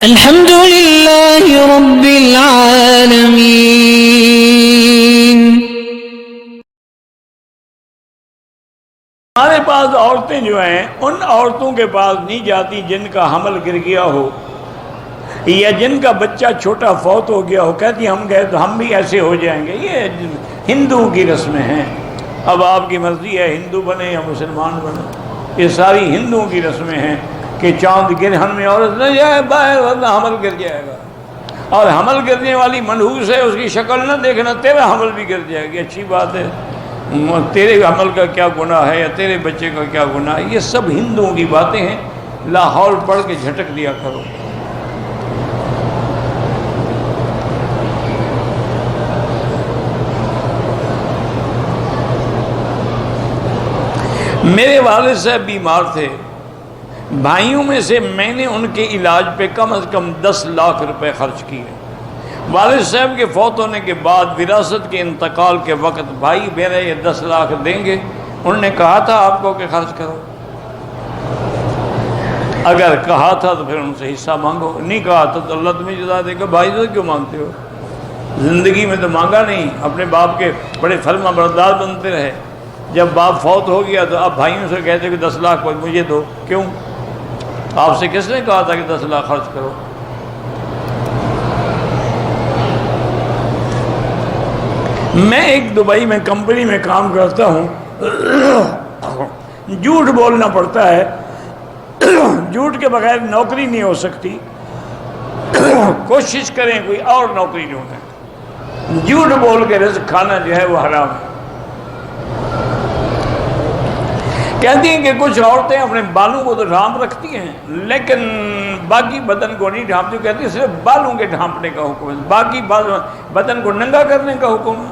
الحمد للہ رب العالمین۔ ہمارے پاس عورتیں جو ہیں ان عورتوں کے پاس نہیں جاتی جن کا حمل گر گیا ہو یا جن کا بچہ چھوٹا فوت ہو گیا ہو، کہتی ہم گئے تو ہم بھی ایسے ہو جائیں گے۔ یہ ہندوؤں کی رسمیں ہیں، اب آپ کی مرضی ہے ہندو بنے یا مسلمان بنے، یہ ساری ہندوؤں کی رسمیں ہیں کہ چاند گرہن میں عورت نہ جائے باہر ورنہ حمل گر جائے گا، اور حمل گرنے والی منحوس ہے، اس کی شکل نہ دیکھنا، تیرا حمل بھی گر جائے گی، اچھی بات ہے، تیرے حمل کا کیا گناہ ہے یا تیرے بچے کا کیا گناہ ہے۔ یہ سب ہندوؤں کی باتیں ہیں، لاہور پڑھ کے جھٹک دیا کرو۔ میرے والد صاحب بیمار تھے، بھائیوں میں سے میں نے ان کے علاج پہ کم از کم 10 لاکھ روپے خرچ کیے۔ والد صاحب کے فوت ہونے کے بعد وراثت کے انتقال کے وقت بھائی میرے یہ 10 لاکھ دیں گے، انہوں نے کہا تھا آپ کو کہ خرچ کرو؟ اگر کہا تھا تو پھر ان سے حصہ مانگو، نہیں کہا تھا تو اللہ تمہیں جزا دے گا۔ بھائی تو کیوں مانگتے ہو؟ زندگی میں تو مانگا نہیں، اپنے باپ کے بڑے فرما بردار بنتے رہے، جب باپ فوت ہو گیا تو اب بھائیوں سے کہتے کہ 10 لاکھ مجھے دو، کیوں؟ آپ سے کس نے کہا تھا کہ 10 لاکھ خرچ کرو؟ میں ایک دبئی میں کمپنی میں کام کرتا ہوں، جھوٹ بولنا پڑتا ہے، جھوٹ کے بغیر نوکری نہیں ہو سکتی، کوشش کریں کوئی اور نوکری ڈھونڈیں، جھوٹ بول کے رزق کھانا جو ہے وہ حرام ہے۔ کہتی ہیں کہ کچھ عورتیں اپنے بالوں کو تو ڈھانپ رکھتی ہیں لیکن باقی بدن کو نہیں ڈھانپتی، کہتی ہیں صرف بالوں کے ڈھانپنے کا حکم ہے، باقی بدن کو ننگا کرنے کا حکم ہے،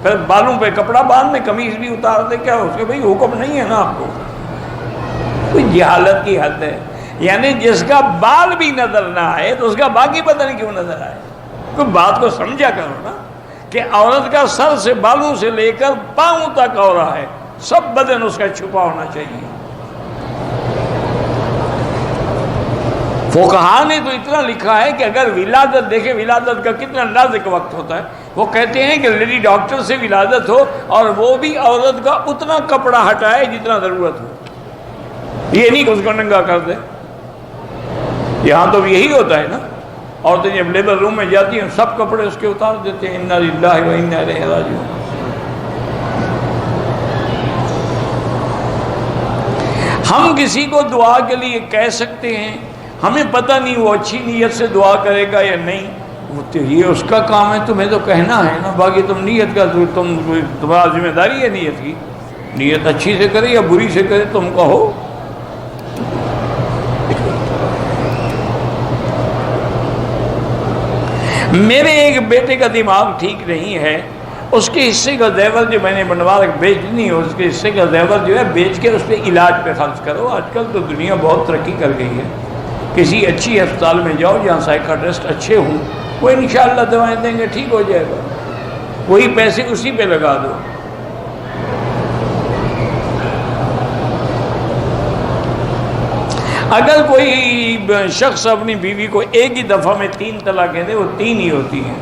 پھر بالوں پہ کپڑا باندھنے، قمیض بھی اتار دے، کیا اس کے بھائی حکم نہیں ہے نا آپ کو؟ کوئی جہالت کی حد ہے، یعنی جس کا بال بھی نظر نہ آئے تو اس کا باقی بدن کیوں نظر آئے؟ کوئی بات کو سمجھا کرو نا کہ عورت کا سر سے بالوں سے لے کر پاؤں تک عورت ہے، سب بدن اس کا چھپا ہونا چاہیے۔ فقہاء نے تو اتنا لکھا ہے کہ اگر ولادت دیکھیں، ولادت کا کتنا نازک وقت ہوتا ہے، وہ کہتے ہیں کہ لیڈی ڈاکٹر سے ولادت ہو اور وہ بھی عورت کا اتنا کپڑا ہٹائے جتنا ضرورت ہو، یہ نہیں کہ اس کو ننگا کر دے۔ یہاں تو یہی ہوتا ہے نا، عورتیں جب لیبر روم میں جاتی ہیں سب کپڑے اس کے اتار دیتے ہیں، انا للہ و انا الیہ راجعون۔ ہم کسی کو دعا کے لیے کہہ سکتے ہیں، ہمیں پتہ نہیں وہ اچھی نیت سے دعا کرے گا یا نہیں، یہ اس کا کام ہے، تمہیں تو کہنا ہے نا، باقی تم نیت کا تمہارا ذمہ داری ہے نیت کی، نیت اچھی سے کرے یا بری سے کرے تم کہو۔ میرے ایک بیٹے کا دماغ ٹھیک نہیں ہے، اس کے حصے کا زیور جو میں نے بنوا رکھ بیچنی ہے، اس کے حصے کا زیور جو ہے بیچ کے اس پہ علاج پہ خرچ کرو۔ آج کل تو دنیا بہت ترقی کر گئی ہے، کسی اچھی ہسپتال میں جاؤ جہاں سائیکاٹرسٹ اچھے ہوں، وہ انشاءاللہ دوائیں دیں گے، ٹھیک ہو جائے گا، وہی پیسے اسی پہ لگا دو۔ اگر کوئی شخص اپنی بیوی کو ایک ہی دفعہ میں 3 طلاقیں دے، وہ 3 ہی ہوتی ہیں۔